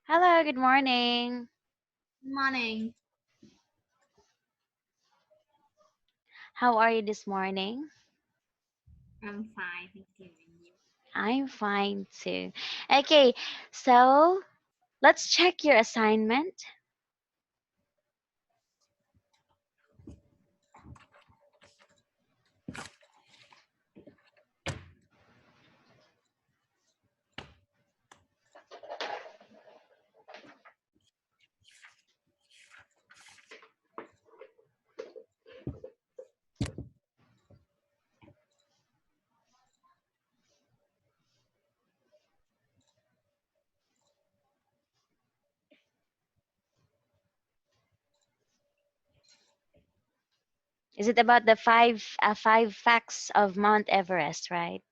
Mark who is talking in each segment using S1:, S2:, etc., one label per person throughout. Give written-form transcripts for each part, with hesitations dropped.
S1: Hello, good morning.
S2: Morning.
S1: How are you this morning?
S2: I'm fine, thank you. And you?
S1: I'm fine too. Okay, so let's check your assignment. Is it about the five facts of Mount Everest, right?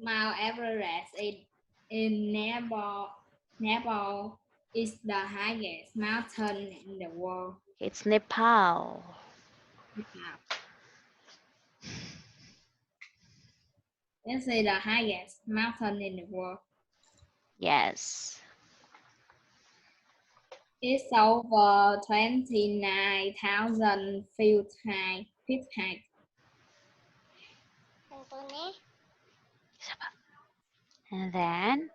S2: Mount Everest in Nepal is the highest mountain in the world.
S1: It's Nepal.
S2: Nepal. This is the highest mountain in the world.
S1: Yes.
S2: It's over 29,000 feet high.
S1: And then,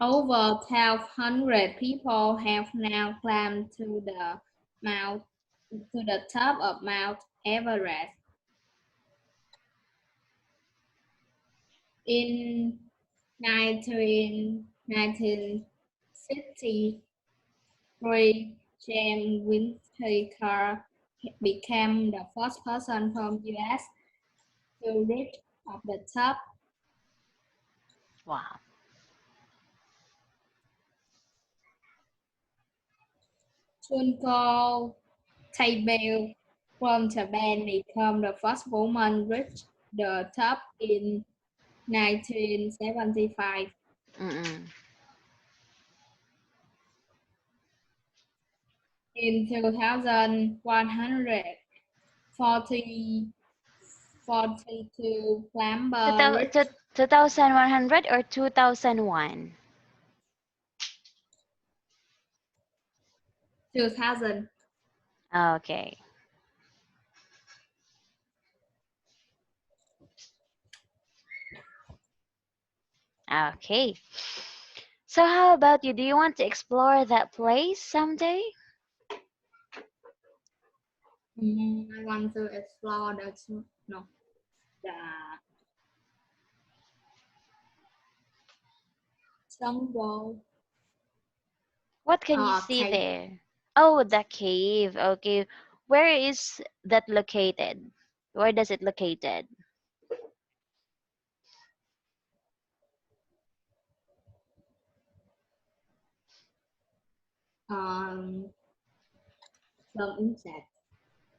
S2: Over 1,200 people have now climbed to mount to the top of Mount Everest. In 1963, James Whittaker became the first person from US to reach of the top.
S1: wow.
S2: Junko Taibei from Japan became the first woman reach the top in 1975.
S1: Mm-mm.
S2: In 2140, 42 climber reached
S1: 2100 or 2001?
S2: 2000.
S1: Okay. Okay. So how about you? Do you want to explore that place someday?
S2: I want to explore no, the jungle
S1: What can you see
S2: cave.
S1: there? Oh, the cave. Okay. Where is that located? Where does it located?
S2: Um, some insects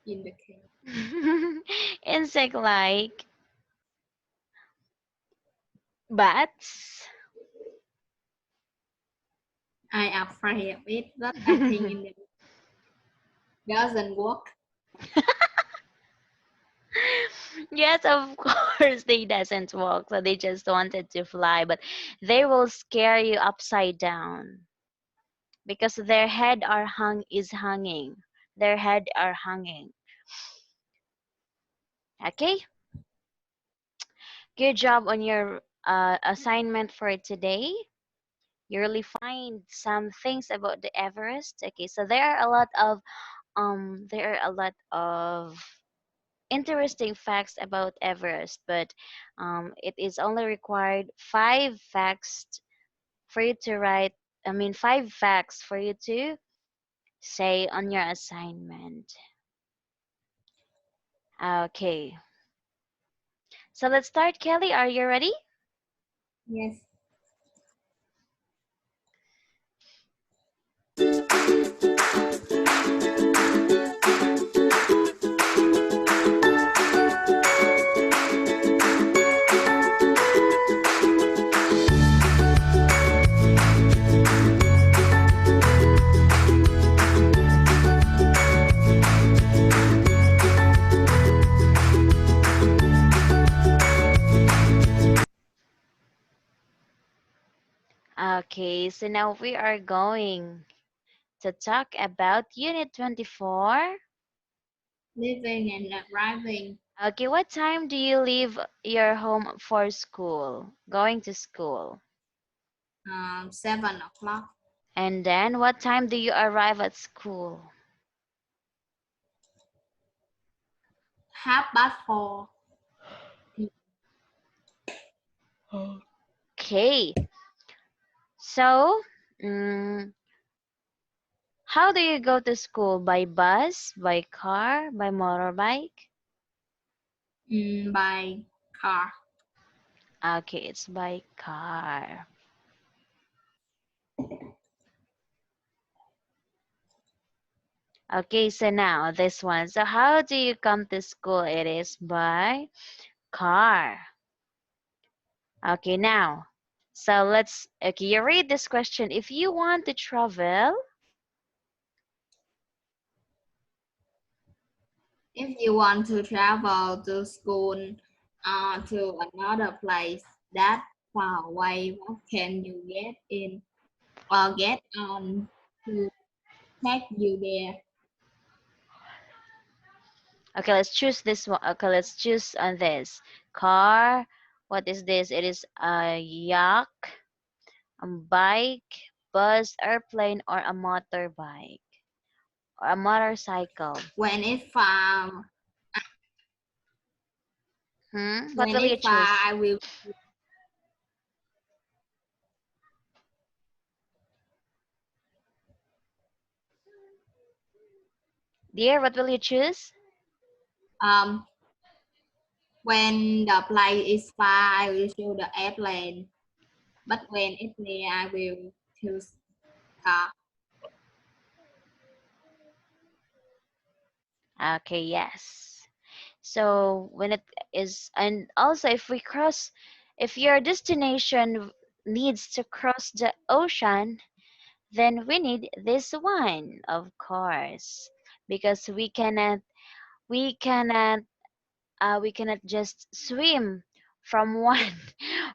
S2: in the cave.
S1: Insect like bats.
S2: I am afraid of it, but I think it doesn't work.
S1: Yes, of course they doesn't walk, so they just wanted to fly, but they will scare you upside down because their head are hanging. Their head are hanging. Okay? Good job on your assignment for today. You really find some things about the Everest. Okay, so there are a lot of interesting facts about Everest, but it is only required five facts for you to write. I mean, five facts for you to say on your assignment. Okay, so let's start. Kelly, are you ready?
S2: Yes.
S1: Okay, so now we are going to talk about Unit 24.
S2: Leaving and arriving.
S1: Okay, what time do you leave your home for school? Going to school.
S2: 7 o'clock.
S1: And then what time do you arrive at school?
S2: 4:30 p.m.
S1: Okay, so mm, how do you go to school? By bus, by car, by motorbike?
S2: By car.
S1: Okay, it's by car. Okay, so now this one. So how do you come to school? It is by car. Okay, now. So okay, you read this question. If you want to travel,
S2: If you want to travel to school to another place that far away, what can you get in or get on to take you there?
S1: okay, let's choose this one. Okay, let's choose on this. Car. What is this? It is a yak, a bike, bus, airplane, or a motorbike, or a motorcycle.
S2: When it far,
S1: What will you choose?
S2: I will
S1: Dear, what will you choose?
S2: um when the place is far, I will choose the airplane. But when it's near, I will choose car.
S1: Okay, yes. So when it is, and also if your destination needs to cross the ocean, then we need this one, of course, because we cannot, we cannot just swim from one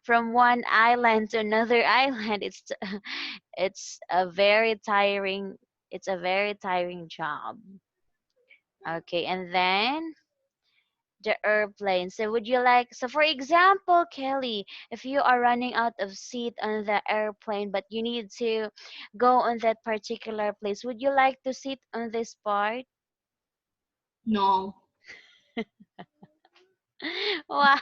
S1: from one island to another island. It's a very tiring. It's a very tiring job. Okay, and then the airplane. So would you like, so for example, Kelly, if you are running out of seat on the airplane but you need to go on that particular place, would you like to sit on this part?
S2: No,
S1: Why?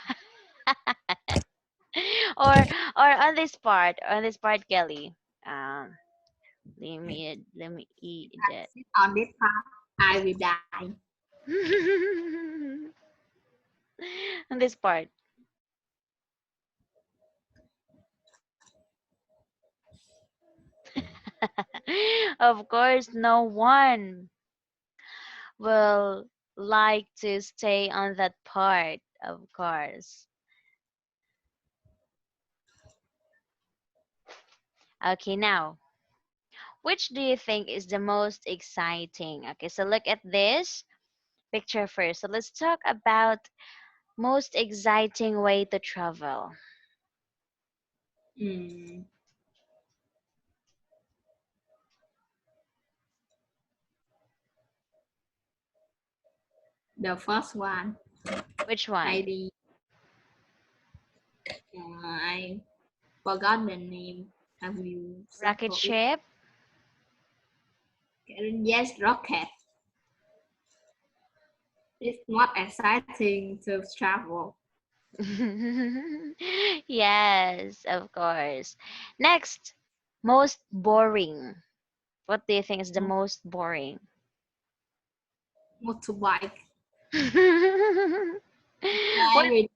S1: Or on this part, Kelly. Um let me eat that.
S2: sit on this part, I will die.
S1: On this part. Of course, no one will like to stay on that part, of course. Okay, now, which do you think is the most exciting? Okay, so look at this picture first. So let's talk about most exciting way to travel.
S2: Mm, the first one,
S1: Which one?
S2: maybe I forgot the name. Have you searched
S1: Rocket
S2: for it?
S1: ship?
S2: Yes, rocket. It's not exciting to travel.
S1: Yes, of course. Next, most boring. What do you think is the most boring?
S2: Motorbike.
S1: What?
S2: Every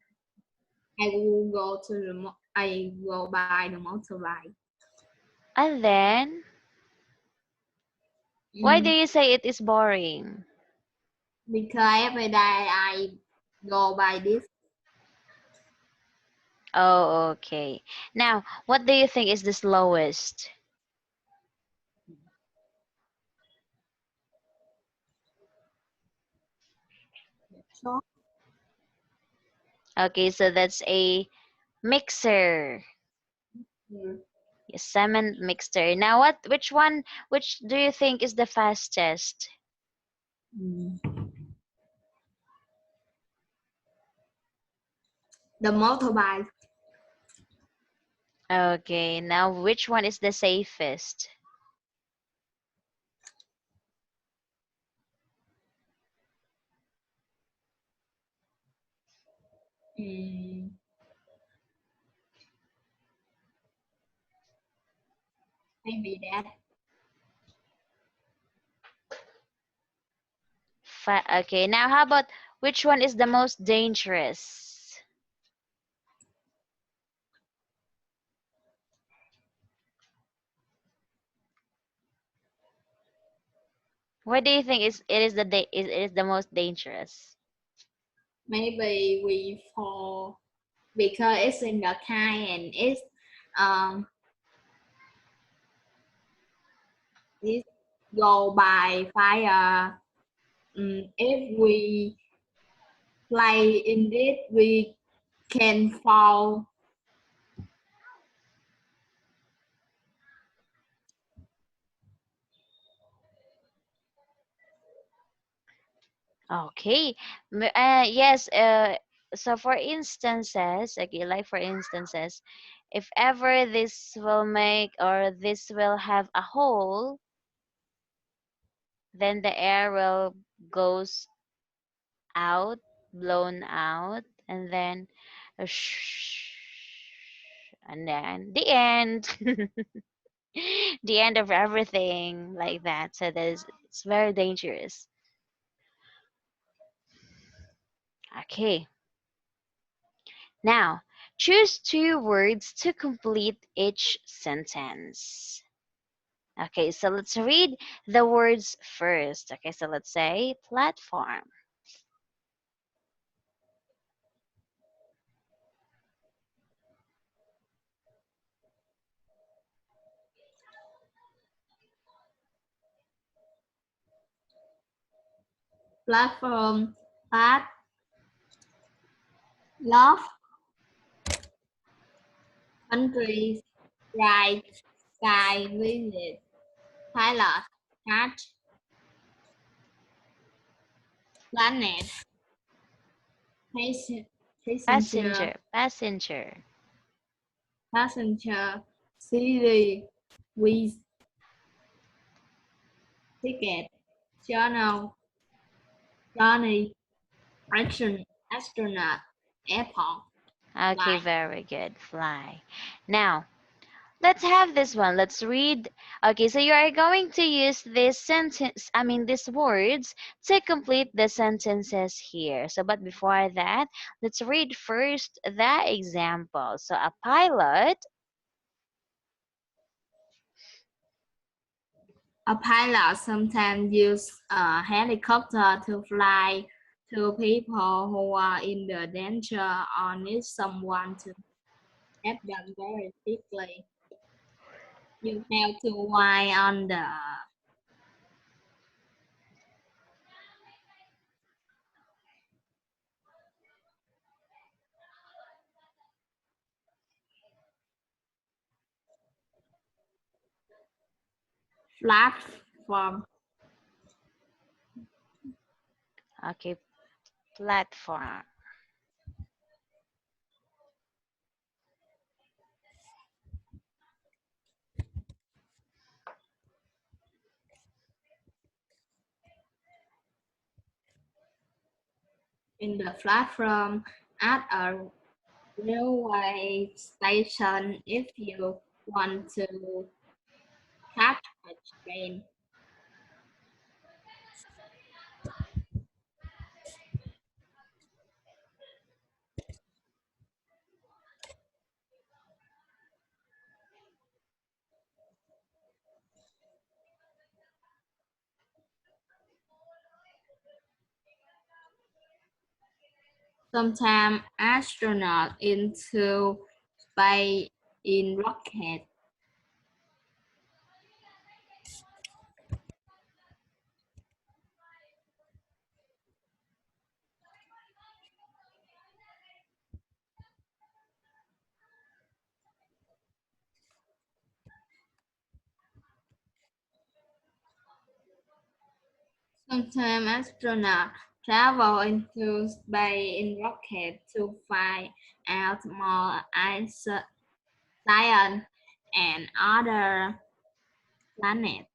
S2: I will go to I go by the motorbike.
S1: And then, why do
S2: Mm,
S1: you say it is boring?
S2: because every day I go by this.
S1: Oh, okay. Now, what do you think is the slowest?
S2: So,
S1: Okay, so that's a mixer.
S2: mm,
S1: Cement mixture. Now, which one? Which do you think is the fastest?
S2: Mm. The motorbike.
S1: Okay. Now, which one is the safest?
S2: Mm. Maybe that.
S1: Okay. Now, how about which one is the most dangerous? What do you think is it is it is the most dangerous?
S2: Maybe we fall because it's in the car and um it go by fire. If we play in it, we can fall.
S1: Okay. Yes. So for instances, okay, like for instances, if ever this will make or this will have a hole, then the air will goes out, blown out, and then and then the end. The end of everything like that. So that is it's very dangerous. Okay. Now, choose two words to complete each sentence. Okay, so let's read the words first. Okay, so let's say platform,
S2: Platform, path, love, country, right, sky, visit, pilot, cat, planet, patient, passenger,
S1: passenger,
S2: passenger, city, with ticket, journal, journey, action, astronaut, airport,
S1: Okay,
S2: flight.
S1: very good. Fly. Now, let's have this one. Let's read. Okay, so you are going to use this sentence, I mean, these words to complete the sentences here. So, but before that, let's read first the example. So, a pilot.
S2: A pilot sometimes uses a helicopter to fly to people who are in the danger or need someone to help them very quickly. You have to write on the platform.
S1: Okay, platform.
S2: In the platform at a railway station if you want to catch a train. Sometimes astronaut into space in rocket. Sometimes astronauts travel into space in rockets to find out more science and other planets.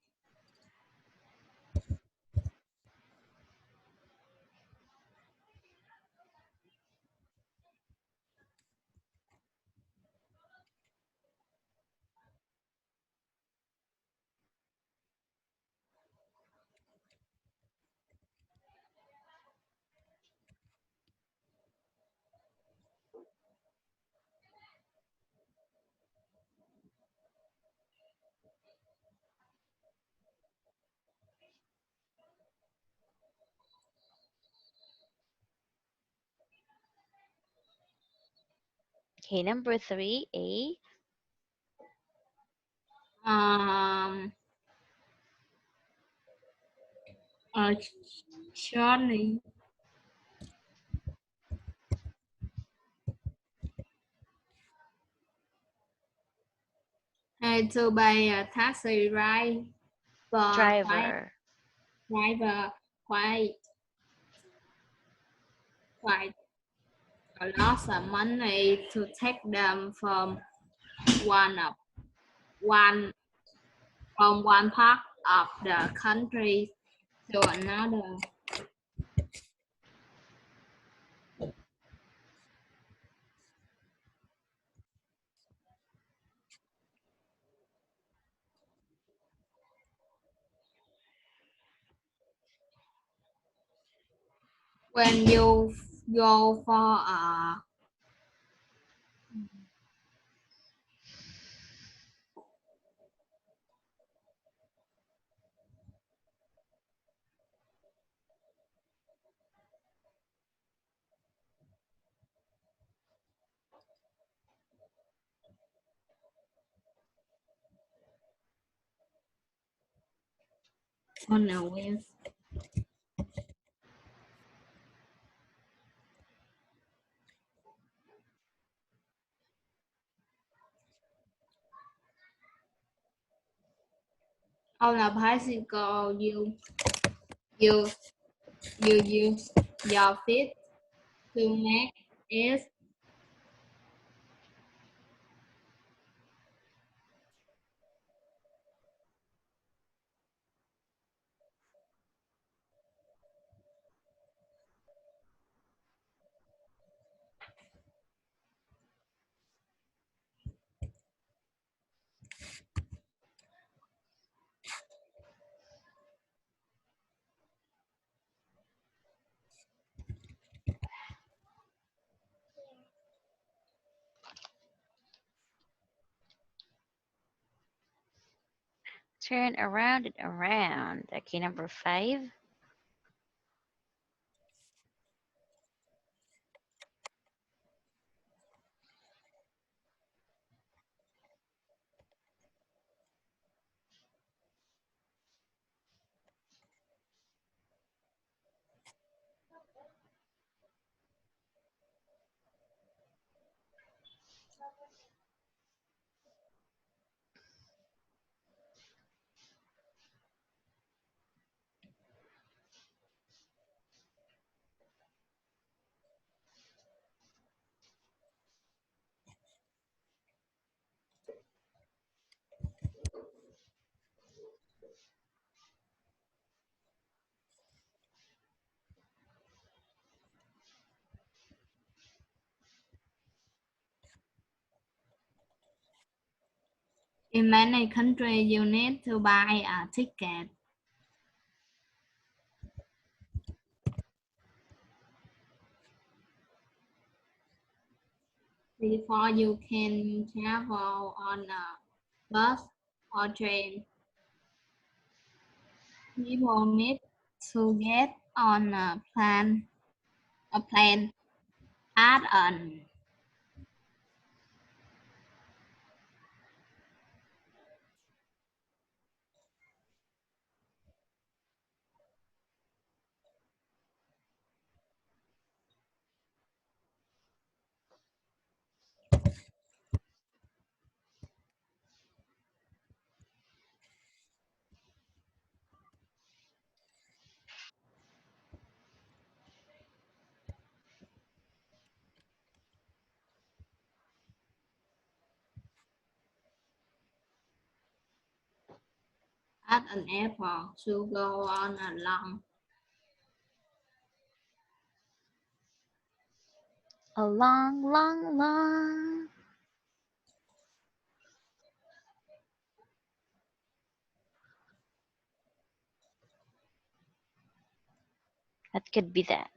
S1: Okay, number three, A.
S2: Um, a journey to buy a taxi ride for quite
S1: Driver.
S2: driver quite quite a lot of money to take them from one of one one part of the country to another. When you go for a on a wheel, on a bicycle, you you use your feet to make it.
S1: Turn around and around. Okay, number five.
S2: In many countries, you need to buy a ticket before you can travel on a bus or train. People need to get on a plane at an at an airport to go on a
S1: A long, long, long. That could be that.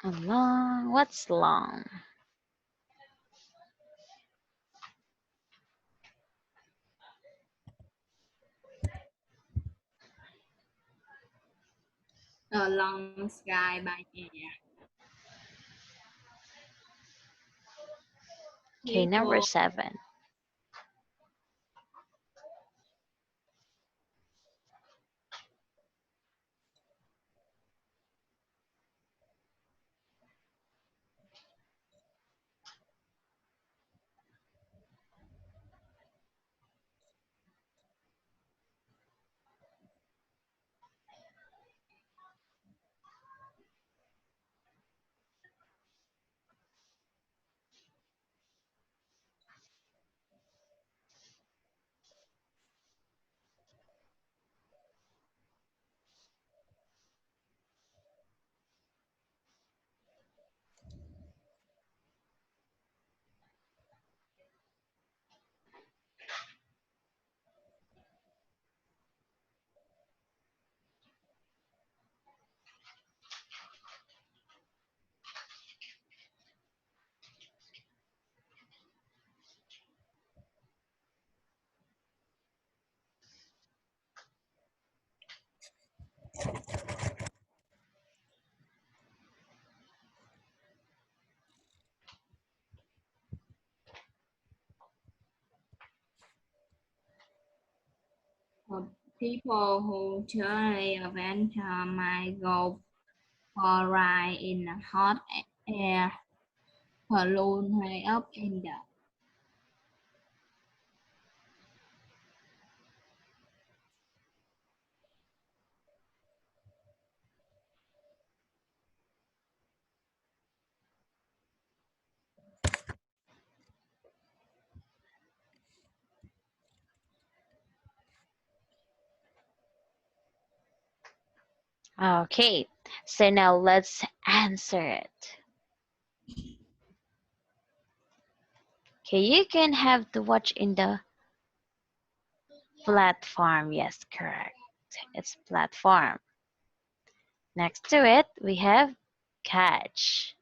S1: A long. What's long?
S2: sky by air.
S1: Okay, number
S2: People
S1: 7.
S2: people who truly adventure might go for a ride in a hot air balloon high up in the
S1: Okay, so now let's answer it. Okay, you can have to watch in the platform. Yes, correct. It's platform. Next to it, we have catch.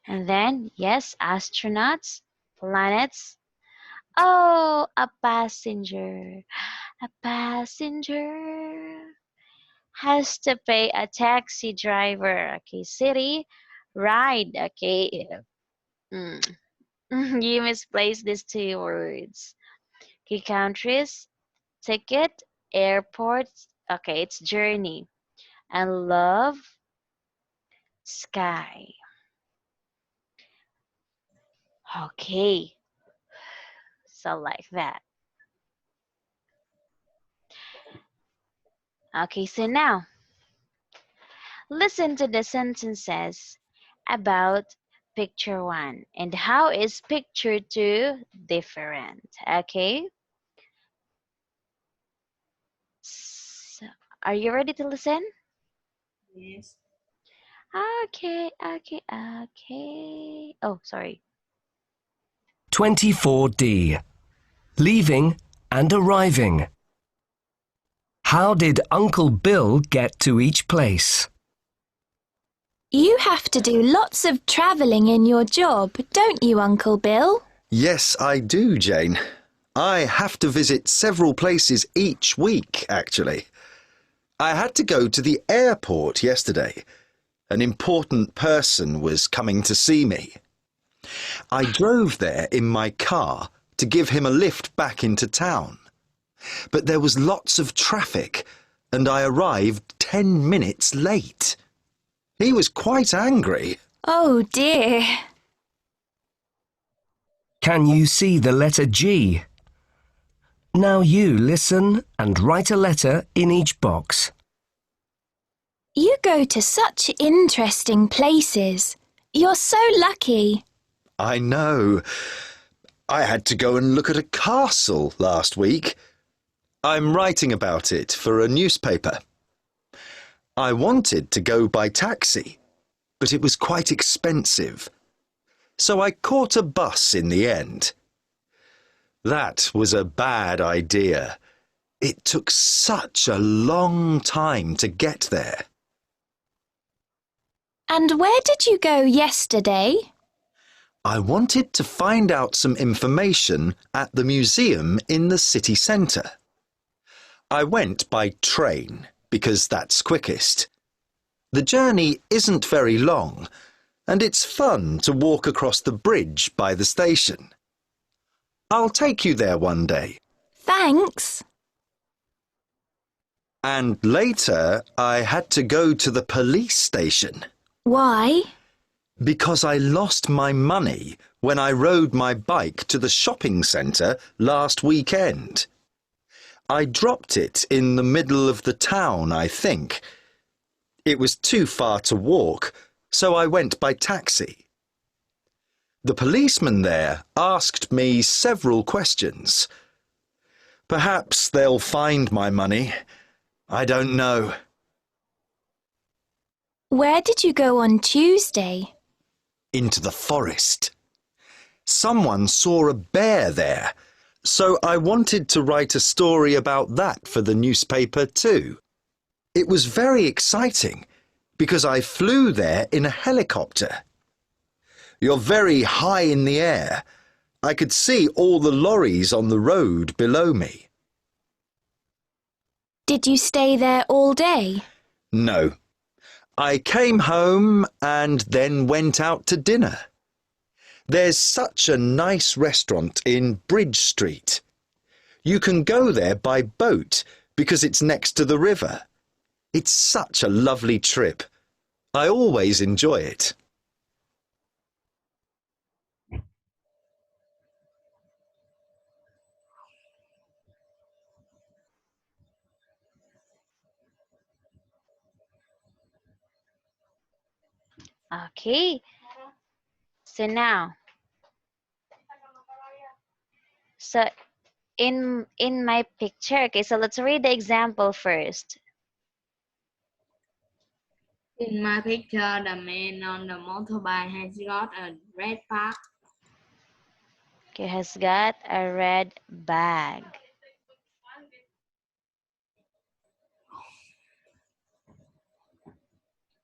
S1: And then, yes, astronauts, planets. Oh, a passenger. A passenger has to pay a taxi driver. Okay, city, ride. Okay. Mm. You misplaced these 2 words. Okay, countries, ticket, airports. Okay, it's journey. And love, sky. Okay, so like that. Okay, so now listen to the sentences about picture 1 and how is picture 2 different. Okay, so, are you ready to listen?
S2: yes.
S1: Okay, okay, okay. Oh, sorry.
S3: 24D. Leaving and arriving. How did Uncle Bill get to each place?
S4: You have to do lots of travelling in your job, don't you, Uncle Bill?
S5: Yes, I do, Jane. I have to visit several places each week, actually. I had to go to the airport yesterday. An important person was coming to see me. I drove there in my car to give him a lift back into town. But there was lots of traffic and I arrived 10 minutes late. He was quite angry.
S4: Oh dear.
S3: Can you see the letter G? Now you listen and write a letter in each box.
S4: You go to such interesting places. You're so lucky.
S5: I know. I had to go and look at a castle last week. I'm writing about it for a newspaper. I wanted to go by taxi, but it was quite expensive. So I caught a bus in the end. That was a bad idea. It took such a long time to get there.
S4: And where did you go yesterday?
S5: I wanted to find out some information at the museum in the city centre. I went by train because that's quickest. The journey isn't very long and it's fun to walk across the bridge by the station. I'll take you there one day.
S4: Thanks.
S5: And later I had to go to the police station.
S4: Why?
S5: Because I lost my money when I rode my bike to the shopping centre last weekend. I dropped it in the middle of the town, I think. It was too far to walk, so I went by taxi. The policeman there asked me several questions. Perhaps they'll find my money. I don't know.
S4: Where did you go on Tuesday?
S5: Into the forest. Someone saw a bear there, so I wanted to write a story about that for the newspaper too. It was very exciting because I flew there in a helicopter. You're very high in the air. I could see all the lorries on the road below me.
S4: Did you stay there all day?
S5: No. I came home and then went out to dinner. There's such a nice restaurant in Bridge Street. You can go there by boat because it's next to the river. It's such a lovely trip. I always enjoy it.
S1: Okay. So now, so in my picture, okay, so let's read the example first.
S2: In my picture, the man on the motorbike has got a red bag.
S1: Okay, has got a red bag.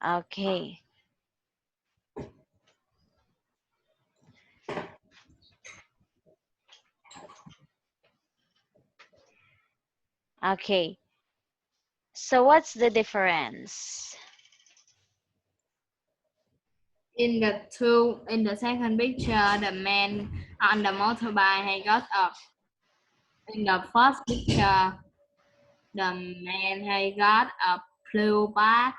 S1: Okay. Okay. So what's the difference?
S2: In the second picture, the man on the motorbike has got a. In the first picture, the man has got a blue bag.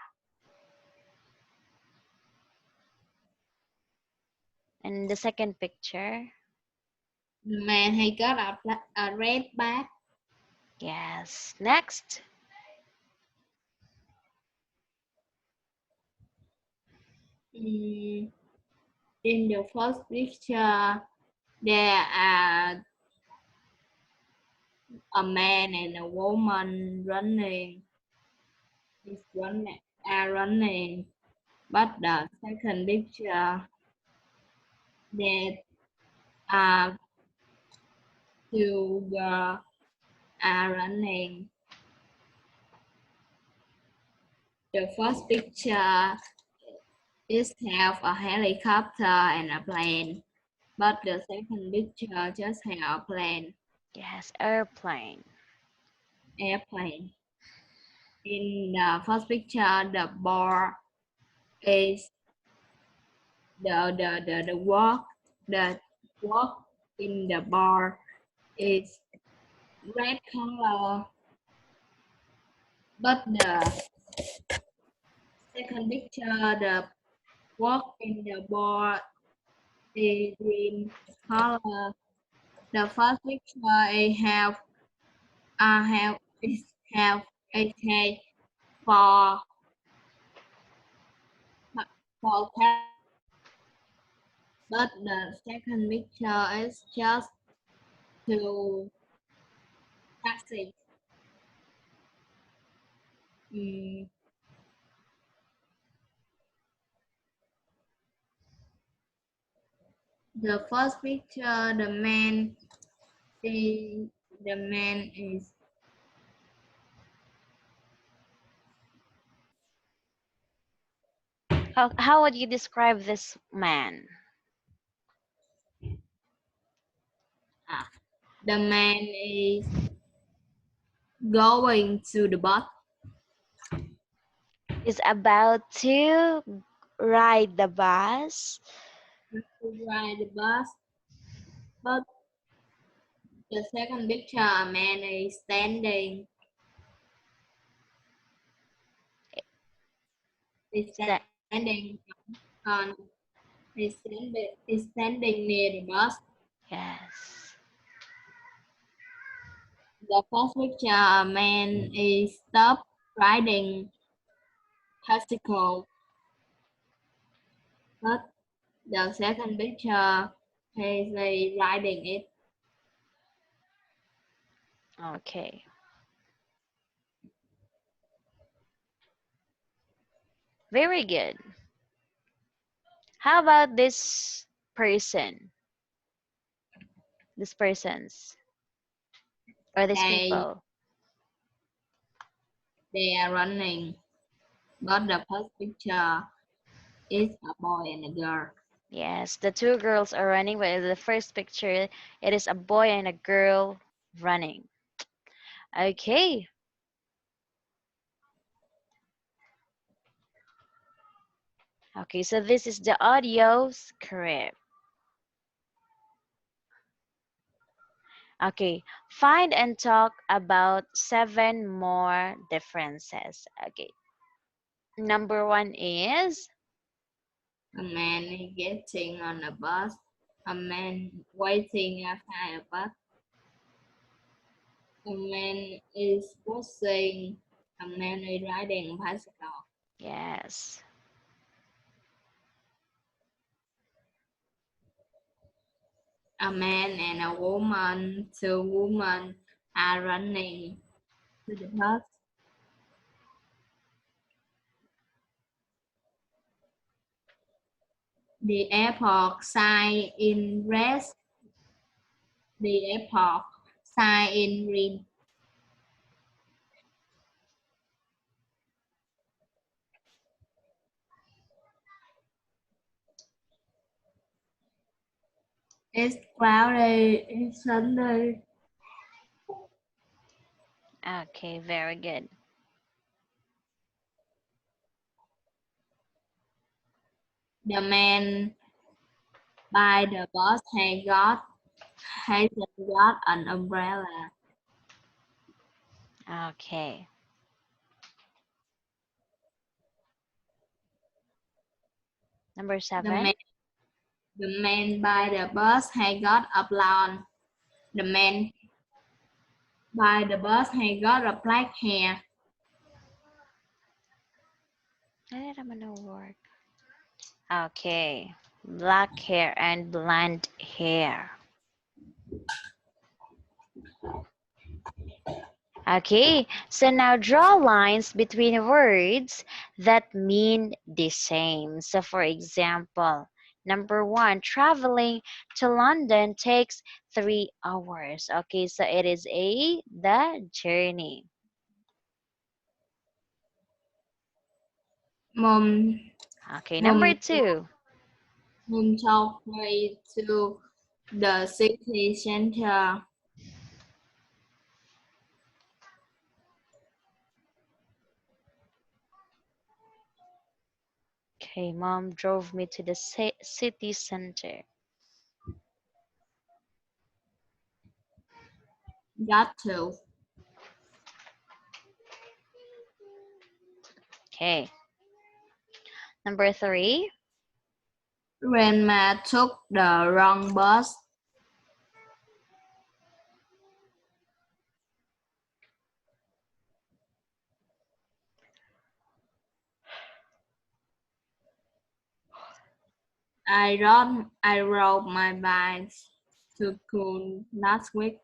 S1: In the second picture?
S2: The man has got a red bag.
S1: Yes. Next.
S2: In the first picture, there are a man and a woman running. Running. But the second picture, there are two girls are running. The first picture is have a helicopter and a plane, but the second picture just have a plane,
S1: Yes, airplane.
S2: airplane. In the first picture, the bar is the walk in the bar is red color, but the second picture, the work in the board is green color. The first picture have a cake for for taxi, but the second picture is just to taxi. Mm, the first picture, is the man is
S1: How would you describe this man?
S2: ah, the man is going to the bus
S1: Is about to ride the bus.
S2: to ride the bus, but the second picture, a man is
S1: Is that
S2: standing on is standing near the bus.
S1: yes?
S2: The first picture, a man is stopped riding bicycle, but the second picture, he's riding it.
S1: Okay, very good. How about this person? This persons or these
S2: They
S1: people?
S2: they are running, but the first picture is a boy and a girl.
S1: Yes, the two girls are running, but in the first picture, it is a boy and a girl running. Okay, okay, so this is the audio script. Okay, find and talk about 7 more differences. Okay, number one is
S2: A man is getting on a bus. A man waiting outside a bus. A man is crossing. A man is riding a bicycle.
S1: yes,
S2: A man and a woman, two women are running to the bus. The airport sign in red. The airport sign in green. It's cloudy. It's sunny.
S1: okay, very good.
S2: The man by the bus has got an umbrella.
S1: Okay, number
S2: The
S1: 7.
S2: man, the man by the bus has got a blonde. The man by the bus has got a black hair.
S1: Ay, naman no work. Okay, black hair and blonde hair. Okay, so now draw lines between words that mean the same. So for example, number 1, traveling to London takes 3 hours. Okay, so it is the journey.
S2: Mom,
S1: Okay, number
S2: mom,
S1: 2.
S2: mom took me to the city center.
S1: Okay, mom drove me to the city center.
S2: Got to.
S1: Okay. Number 3.
S2: Grandma took the wrong bus. I rode my bike to school last week.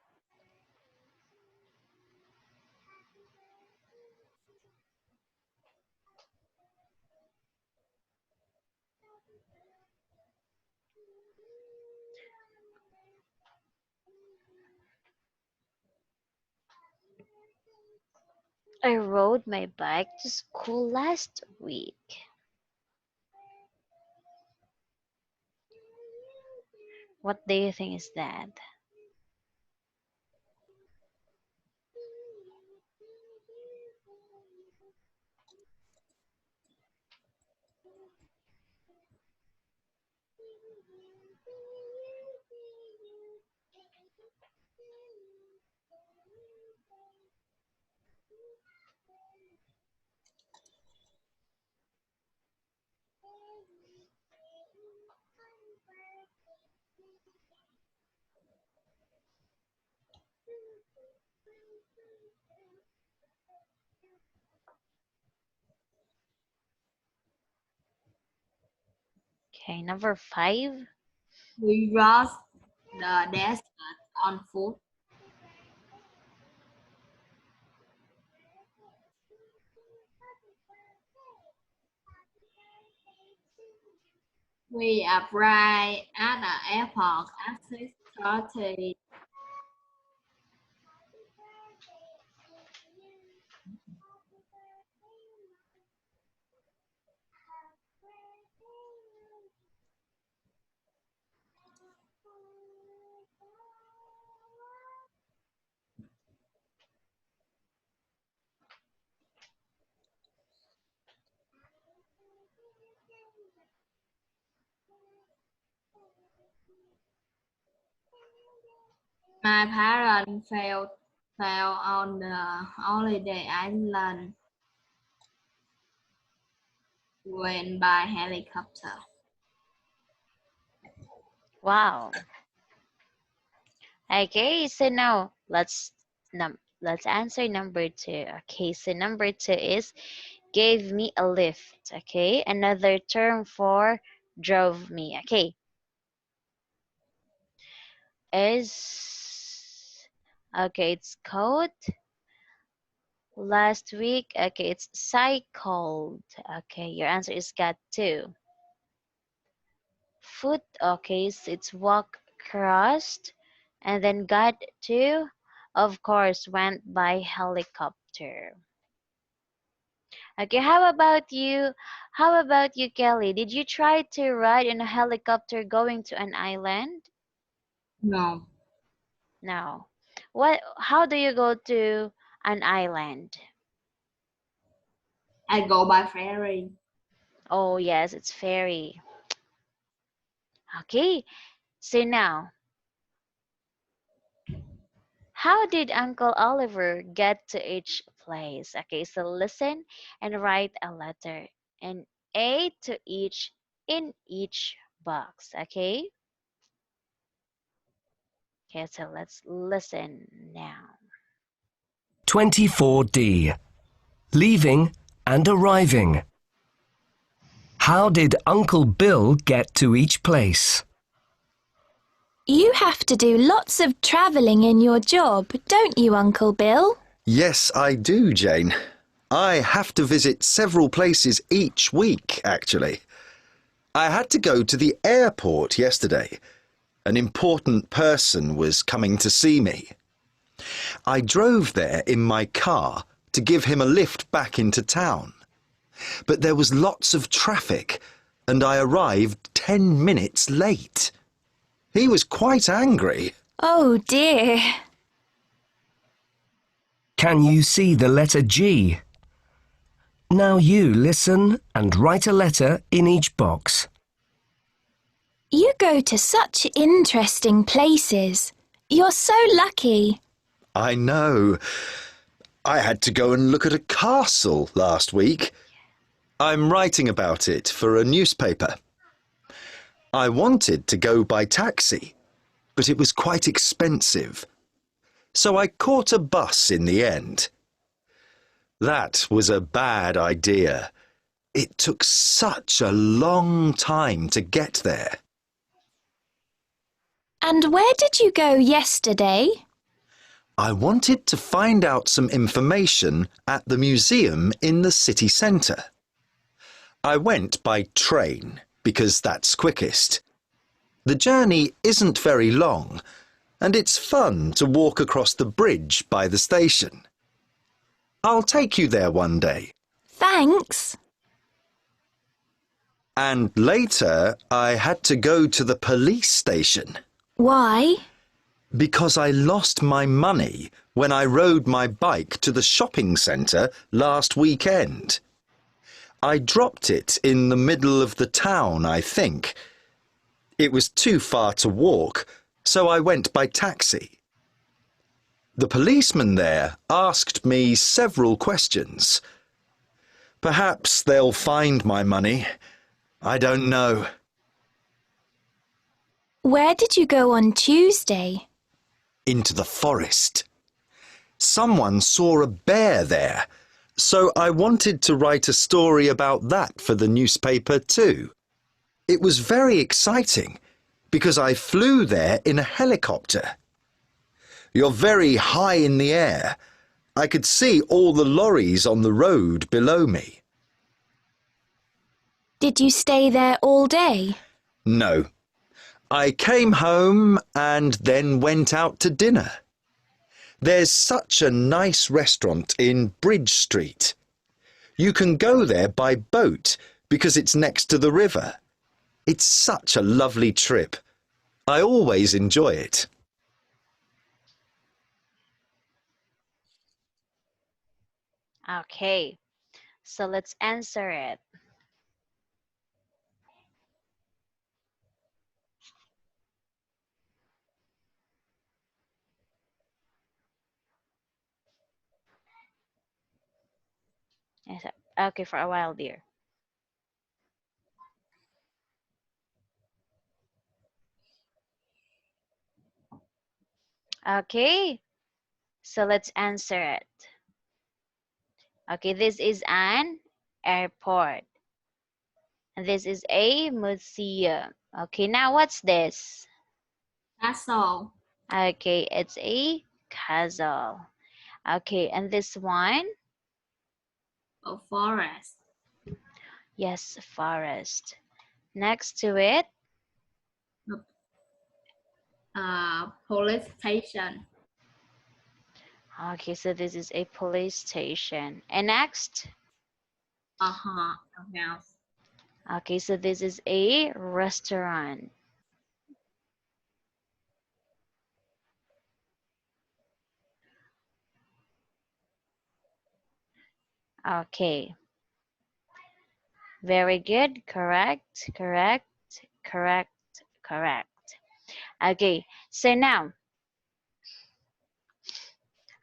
S1: I rode my bike to school last week. What do you think is that? Okay, number 5.
S2: We crossed the desert on foot. We arrived at the airport at 6:30. My parents fell on the holiday island went by helicopter.
S1: Wow. Okay, so now let's answer number 2. Okay, so number 2 is gave me a lift. Okay, another term for drove me. Okay, is okay, it's code last week. Okay, it's cycled. Okay, your answer is got 2. Foot. Okay, so it's walk crossed, and then got 2. Of course, went by helicopter. Okay, how about you? How about you, Kelly? Did you try to ride in a helicopter going to an island?
S2: No,
S1: No. What? How do you go to an island?
S2: I go by ferry.
S1: Oh, yes, it's ferry. Okay, so now, how did Uncle Oliver get to each place? Okay, so listen and write a letter and A to each in each box. Okay? Okay, so let's listen now.
S3: 24D. Leaving and arriving. How did Uncle Bill get to each place?
S4: You have to do lots of travelling in your job, don't you, Uncle Bill?
S5: Yes, I do, Jane. I have to visit several places each week, actually. I had to go to the airport yesterday. An important person was coming to see me. I drove there in my car to give him a lift back into town. But there was lots of traffic, and I arrived 10 minutes late. He was quite angry.
S4: Oh dear.
S3: Can you see the letter G? Now you listen and write a letter in each box.
S4: You go to such interesting places. You're so lucky.
S5: I know. I had to go and look at a castle last week. I'm writing about it for a newspaper. I wanted to go by taxi, but it was quite expensive. So I caught a bus in the end. That was a bad idea. It took such a long time to get there.
S4: And where did you go yesterday?
S5: I wanted to find out some information at the museum in the city centre. I went by train because that's quickest. The journey isn't very long, and it's fun to walk across the bridge by the station. I'll take you there one day.
S4: Thanks.
S5: And later, I had to go to the police station.
S4: Why?
S5: Because I lost my money when I rode my bike to the shopping centre last weekend. I dropped it in the middle of the town, I think. It was too far to walk, so I went by taxi. The policeman there asked me several questions. Perhaps they'll find my money. I don't know.
S4: Where did you go on Tuesday?
S5: Into the forest. Someone saw a bear there, so I wanted to write a story about that for the newspaper too. It was very exciting because I flew there in a helicopter. You're very high in the air. I could see all the lorries on the road below me.
S4: Did you stay there all day?
S5: No. I came home and then went out to dinner. There's such a nice restaurant in Bridge Street. You can go there by boat because it's next to the river. It's such a lovely trip. I always enjoy it.
S1: Okay, so let's answer it. Yes, okay, for a while, dear. Okay, so let's answer it. Okay, this is an airport. And this is a museum. Okay, now what's this?
S2: Castle.
S1: Okay, it's a castle. Okay, and this one?
S2: A forest.
S1: Yes, forest. Next to it?
S2: A police station.
S1: Okay, so this is a police station. And next?
S2: A house.
S1: Okay, so this is a restaurant. Okay. Very good. Correct, correct, correct, correct. Okay, so now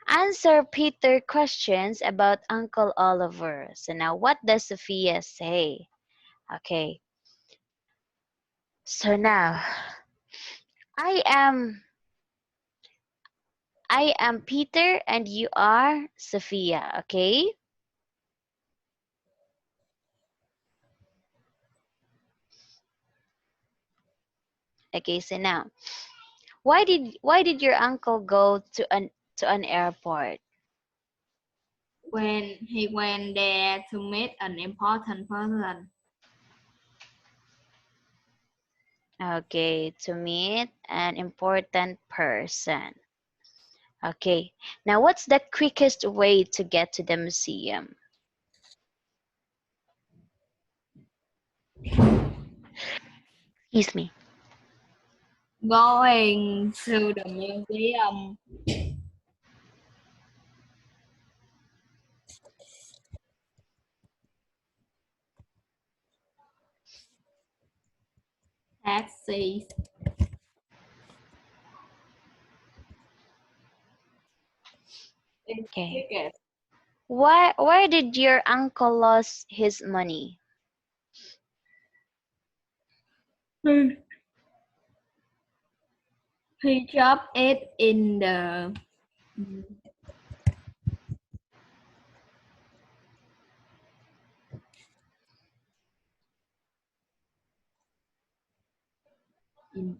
S1: answer Peter questions about Uncle Oliver. So now what does Sophia say? Okay, so now I am Peter and you are Sophia, okay? Okay, so now why did your uncle go to an airport?
S2: When he went there to meet an important person.
S1: Okay, to meet an important person. Okay, now what's the quickest way to get to the museum? Excuse me.
S2: Going to the museum. Taxi. It's
S1: Okay.
S2: cricket.
S1: Where did your uncle lose his money?
S2: Hmm. He dropped it in the in,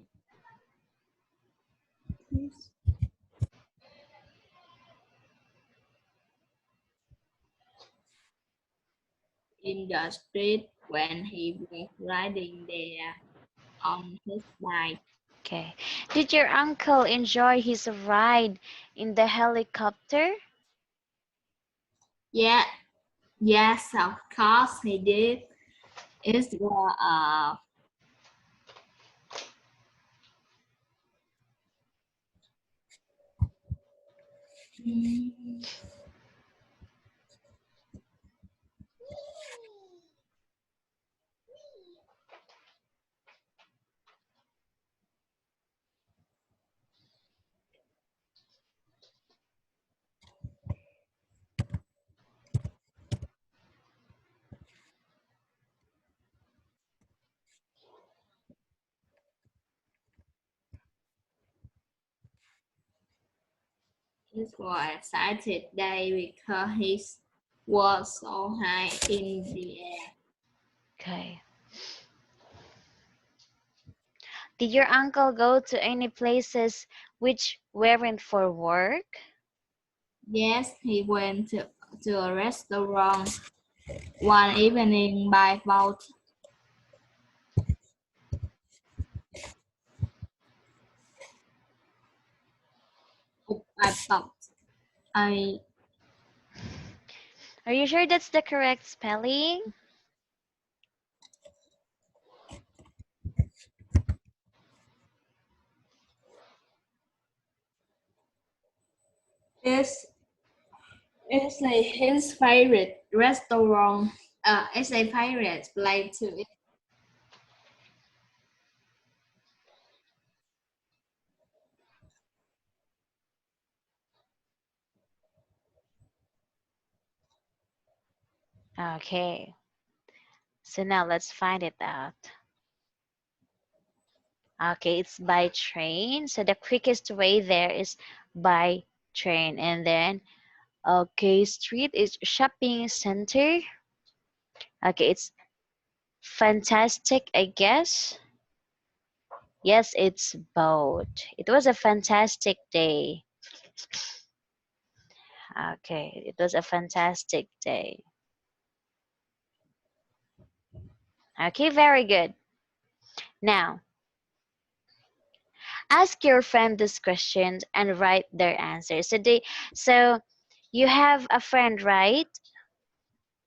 S2: in the street when he was riding there on his bike.
S1: Okay. Did your uncle enjoy his ride in the helicopter?
S2: Yeah, yes, of course he did. It was it was excited day because he was so high in the air.
S1: Okay. Did your uncle go to any places which weren't for work?
S2: Yes, he went to a restaurant one evening by boat. I thought I
S1: Are you sure that's the correct spelling?
S2: is it's like his favorite restaurant. It's a favorite place to eat.
S1: Okay. So now let's find it out. Okay, it's by train. So the quickest way there is by train. And then, okay, street is shopping center. Okay, it's fantastic, I guess. Yes, it's boat. It was a fantastic day. Okay, it was a fantastic day. Okay, very good. Now, ask your friend these questions and write their answers. So you have a friend, right?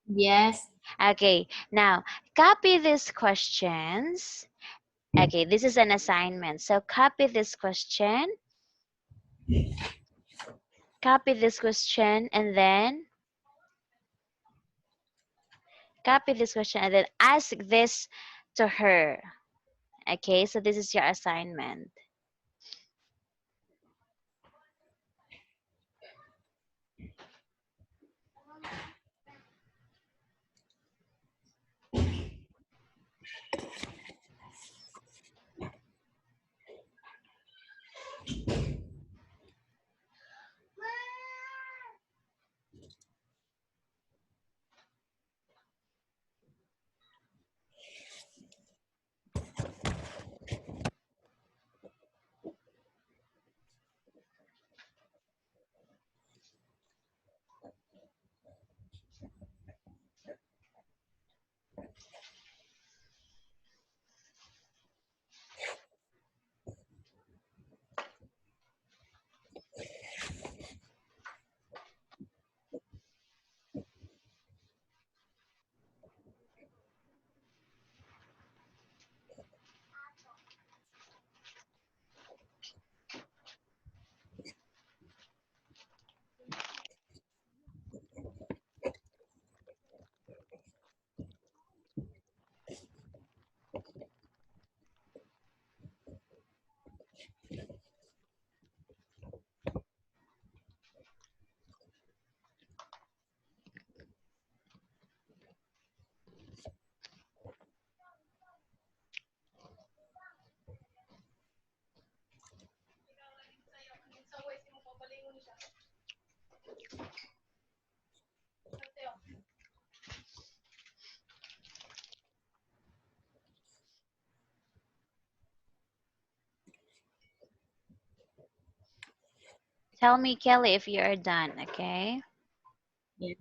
S2: Yes,
S1: Okay, now copy these questions. Okay, this is an assignment. So copy this question, and then copy this question, and then ask this to her. Okay, so this is your assignment. Tell me, Kelly, if you are done, okay?
S2: Yes.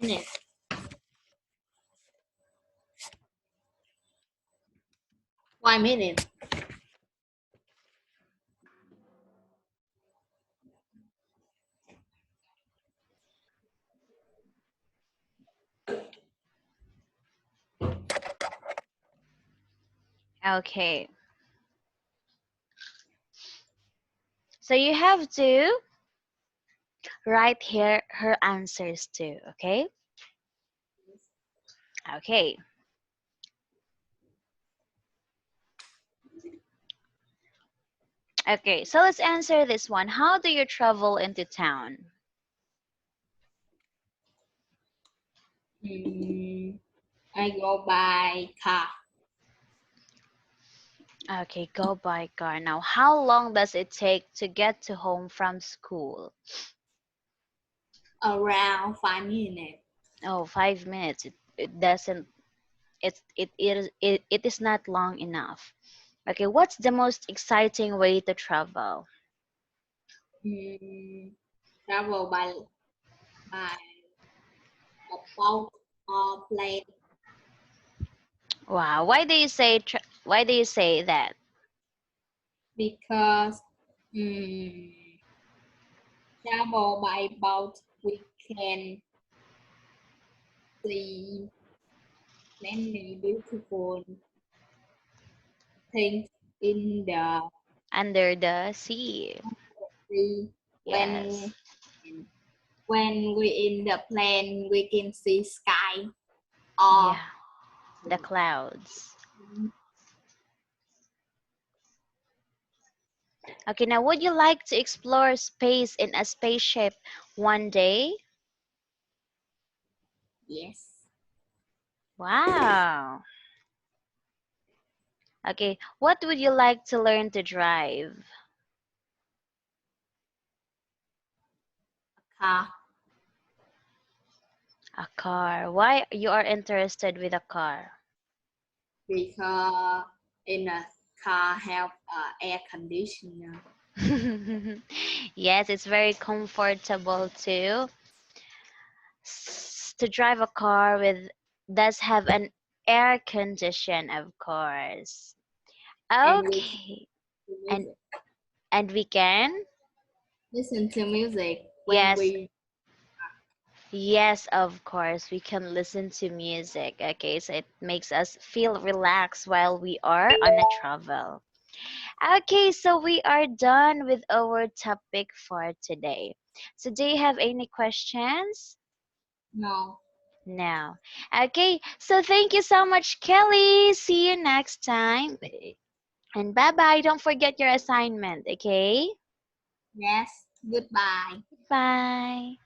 S2: Minutes. 1 minute.
S1: Okay. So you have to write here her answers too, okay? Okay. Okay, so let's answer this one. How do you travel into town?
S2: I go by car.
S1: Okay, go by car. Now, how long does it take to get to home from school?
S2: Around 5 minutes.
S1: Oh, 5 minutes. It doesn't it is not long enough. Okay, what's the most exciting way to travel?
S2: Mm, travel by a boat or plane
S1: Wow, why do you say that?
S2: because mm, travel by boat we can see many beautiful things in the
S1: Under the sea.
S2: sea.
S1: Yes.
S2: When we in the plane we can see sky or
S1: Yeah, the clouds. Okay, now would you like to explore space in a spaceship one day?
S2: yes,
S1: Wow. Okay, what would you like to learn to drive?
S2: car
S1: A car. Why you are interested with a car?
S2: because in a car have air conditioner.
S1: Yes, it's very comfortable too. To drive a car with does have an air condition, of course.
S2: And we
S1: Okay, and and we can.
S2: listen to music when
S1: Yes,
S2: we
S1: yes, of course, we can listen to music. Okay, so it makes us feel relaxed while we are on a travel. Okay, so we are done with our topic for today. So, do you have any questions?
S2: no.
S1: No. Okay, so thank you so much, Kelly. See you next time. And bye bye. Don't forget your assignment, okay?
S2: Yes, goodbye.
S1: Bye.